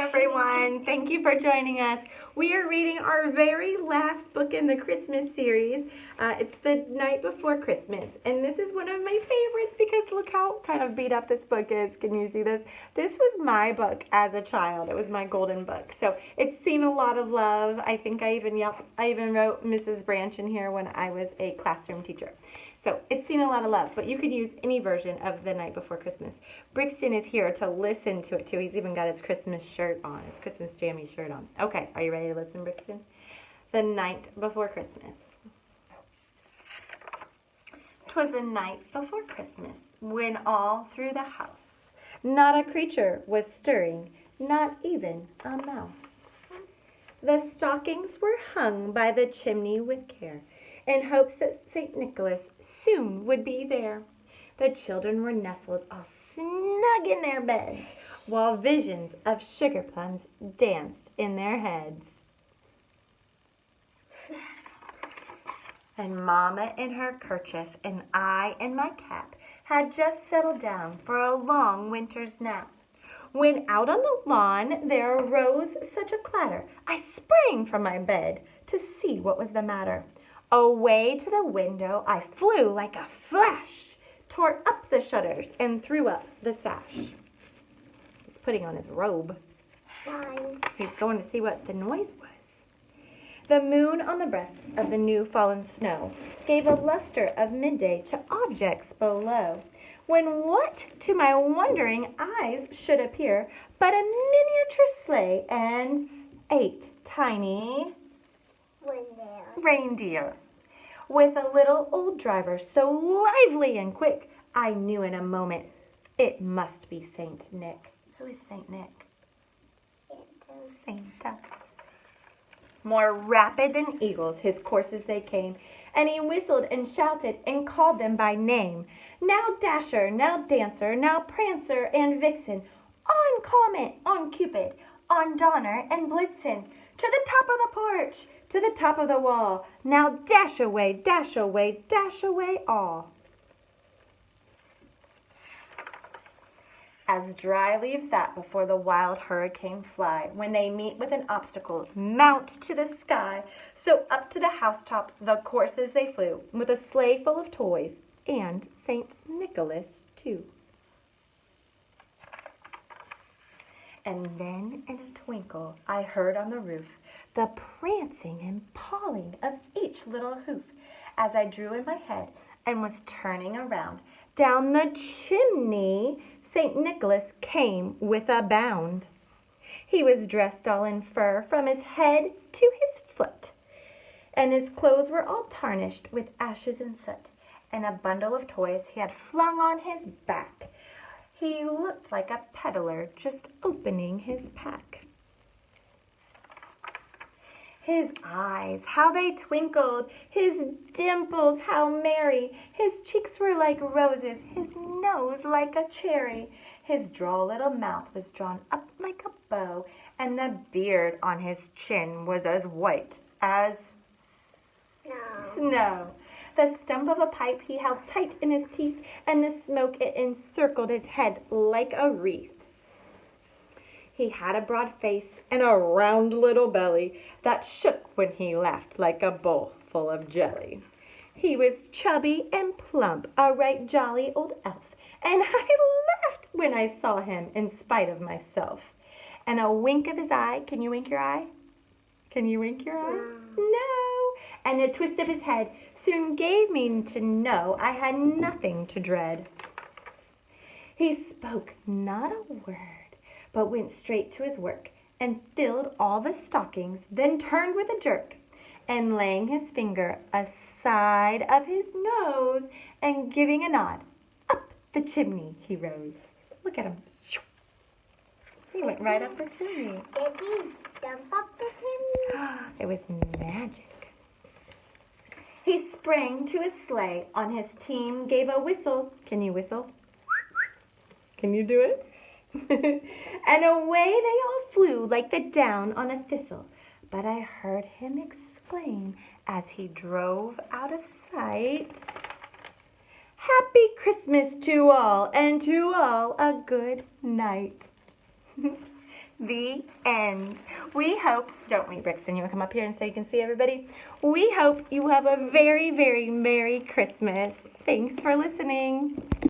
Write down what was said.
everyone. Thank you for joining us. We are reading our very last book in the Christmas series. It's The Night Before Christmas. And this is one of my favorites because look how kind of beat up this book is. Can you see this? This was my book as a child. It was my golden book. So it's seen a lot of love. I think I even wrote Mrs. Branch in here when I was a classroom teacher. So it's seen a lot of love, but you could use any version of The Night Before Christmas. Brixton is here to listen to it too. He's even got his Christmas shirt on, his Christmas jammy shirt on. Okay, are you ready to listen, Brixton? The Night Before Christmas. 'Twas the night before Christmas, when all through the house not a creature was stirring, not even a mouse. The stockings were hung by the chimney with care, in hopes that St. Nicholas soon would be there. The children were nestled all snug in their beds, while visions of sugar plums danced in their heads. And Mama in her kerchief and I in my cap had just settled down for a long winter's nap, when out on the lawn there arose such a clatter, I sprang from my bed to see what was the matter. Away to the window I flew like a flash, tore up the shutters and threw up the sash. He's putting on his robe. He's going to see what the noise was. The moon on the breast of the new fallen snow gave a luster of midday to objects below, when what to my wondering eyes should appear but a miniature sleigh and 8 tiny reindeer, with a little old driver so lively and quick, I knew in a moment it must be Saint Nick. Who is Saint Nick? Santa. More rapid than eagles his coursers they came, and he whistled and shouted and called them by name. Now Dasher, now Dancer, now Prancer and Vixen, on Comet, on Cupid, on Donner and Blitzen, to the top of the porch, to the top of the wall. Now dash away, dash away, dash away all. As dry leaves that before the wild hurricane fly, when they meet with an obstacle, mount to the sky. So up to the housetop the coursers they flew, with a sleigh full of toys, and St. Nicholas too. And then in a twinkle I heard on the roof the prancing and pawing of each little hoof, as I drew in my head and was turning around. Down the chimney St. Nicholas came with a bound. He was dressed all in fur from his head to his foot, and his clothes were all tarnished with ashes and soot, and a bundle of toys he had flung on his back. He looked like a peddler just opening his pack. His eyes, how they twinkled, his dimples, how merry. His cheeks were like roses, his nose like a cherry. His droll little mouth was drawn up like a bow, and the beard on his chin was as white as snow. The stump of a pipe he held tight in his teeth, and the smoke it encircled his head like a wreath. He had a broad face and a round little belly that shook when he laughed like a bowl full of jelly. He was chubby and plump, a right jolly old elf, and I laughed when I saw him in spite of myself. And a wink of his eye, can you wink your eye? Can you wink your eye? No. And a twist of his head soon gave me to know I had nothing to dread. He spoke not a word, but went straight to his work, and filled all the stockings, then turned with a jerk, and laying his finger aside of his nose, and giving a nod, up the chimney he rose. Look at him. He went right up the chimney. Did he jump up the chimney? It was magic. He sprang to his sleigh, on his team gave a whistle. Can you whistle? Can you do it? And away they all flew like the down on a thistle. But I heard him exclaim as he drove out of sight, Happy Christmas to all, and to all a good night. The end. We hope, don't we, Brixton? You want to come up here and so you can see everybody? We hope you have a very, very Merry Christmas. Thanks for listening.